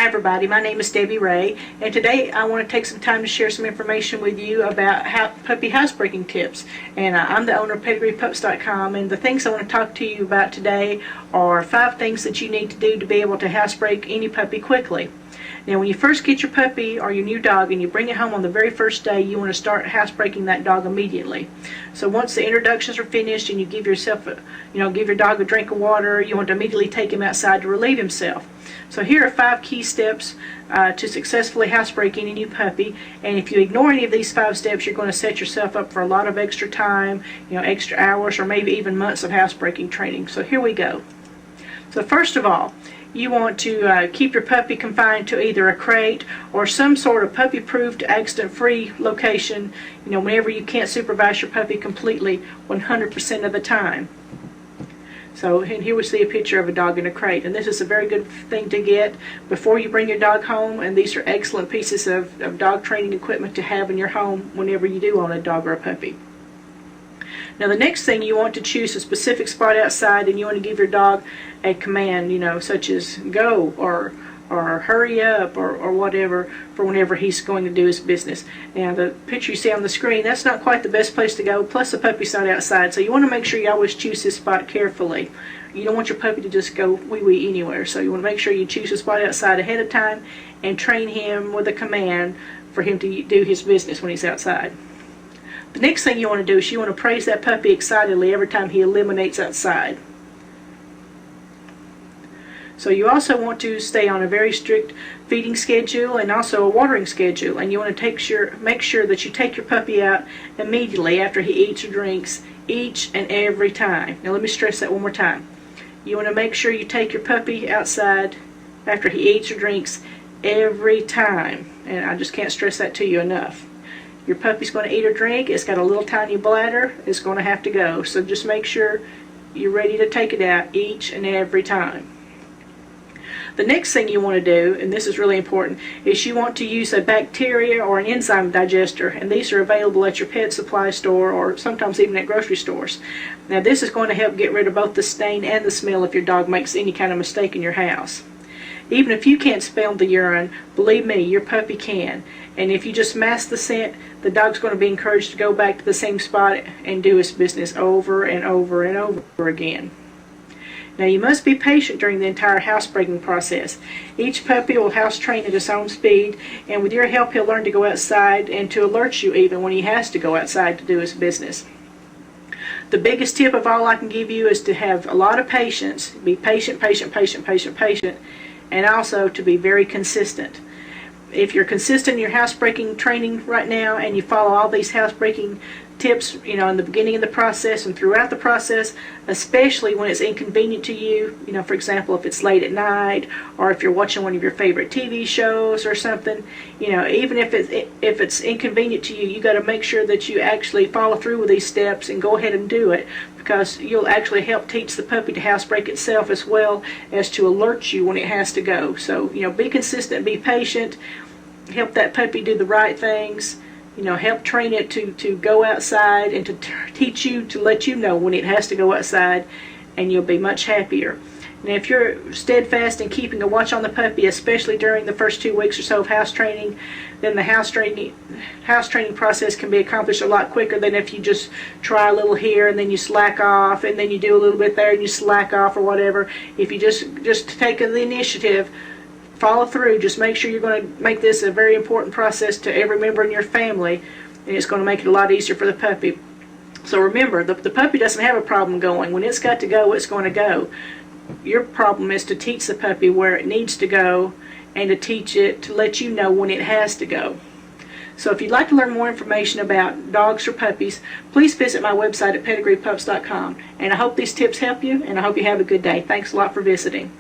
Hi everybody, my name is Debbie Ray, and today I want to take some time to share some information with you about puppy housebreaking tips. And I'm the owner of PedigreePups.com, and the things I want to talk to you about today are 5 things that you need to do to be able to housebreak any puppy quickly. Now, when you first get your puppy or your new dog and you bring it home on the very first day, you want to start housebreaking that dog immediately. So once the introductions are finished and you give yourself, give your dog a drink of water, you want to immediately take him outside to relieve himself. So here are 5 key steps to successfully housebreak any new puppy. And if you ignore any of these 5 steps, you're going to set yourself up for a lot of extra time, extra hours, or maybe even months of housebreaking training. So here we go. So first of all, you want to keep your puppy confined to either a crate or some sort of puppy-proofed, accident-free location, whenever you can't supervise your puppy completely 100% of the time. So and here we see a picture of a dog in a crate, and this is a very good thing to get before you bring your dog home, and these are excellent pieces of dog training equipment to have in your home whenever you do own a dog or a puppy. Now the next thing, you want to choose a specific spot outside, and you want to give your dog a command, such as go or hurry up or whatever, for whenever he's going to do his business. Now the picture you see on the screen, that's not quite the best place to go, plus the puppy's not outside, so you want to make sure you always choose this spot carefully. You don't want your puppy to just go wee-wee anywhere, so you want to make sure you choose a spot outside ahead of time and train him with a command for him to do his business when he's outside. The next thing you want to do is you want to praise that puppy excitedly every time he eliminates outside. So you also want to stay on a very strict feeding schedule and also a watering schedule, and you want to make sure that you take your puppy out immediately after he eats or drinks each and every time. Now let me stress that one more time. You want to make sure you take your puppy outside after he eats or drinks every time, and I just can't stress that to you enough. Your puppy's going to eat or drink, it's got a little tiny bladder, it's going to have to go. So just make sure you're ready to take it out each and every time. The next thing you want to do, and this is really important, is you want to use a bacteria or an enzyme digester, and these are available at your pet supply store or sometimes even at grocery stores. Now this is going to help get rid of both the stain and the smell if your dog makes any kind of mistake in your house. Even if you can't smell the urine, believe me, your puppy can. And if you just mask the scent, the dog's going to be encouraged to go back to the same spot and do his business over and over and over again. Now you must be patient during the entire housebreaking process. Each puppy will house train at his own speed, and with your help he'll learn to go outside and to alert you even when he has to go outside to do his business. The biggest tip of all I can give you is to have a lot of patience. Be patient, patient, patient, patient, patient, and also to be very consistent. If you're consistent in your housebreaking training right now and you follow all these housebreaking tips, in the beginning of the process and throughout the process, especially when it's inconvenient to you, for example, if it's late at night or if you're watching one of your favorite TV shows or something, even if it's inconvenient to you, you got to make sure that you actually follow through with these steps and go ahead and do it, because you'll actually help teach the puppy to housebreak itself as well as to alert you when it has to go. So, be consistent, be patient, help that puppy do the right things. Help train it to go outside and to teach you, to let you know when it has to go outside, and you'll be much happier. Now if you're steadfast in keeping a watch on the puppy, especially during the first 2 weeks or so of house training, then the house training process can be accomplished a lot quicker than if you just try a little here and then you slack off, and then you do a little bit there and you slack off or whatever. If you just take the initiative, follow through, just make sure you're going to make this a very important process to every member in your family, and it's going to make it a lot easier for the puppy. So remember, the puppy doesn't have a problem going. When it's got to go, it's going to go. Your problem is to teach the puppy where it needs to go and to teach it to let you know when it has to go. So if you'd like to learn more information about dogs or puppies, please visit my website at PedigreePups.com. And I hope these tips help you, and I hope you have a good day. Thanks a lot for visiting.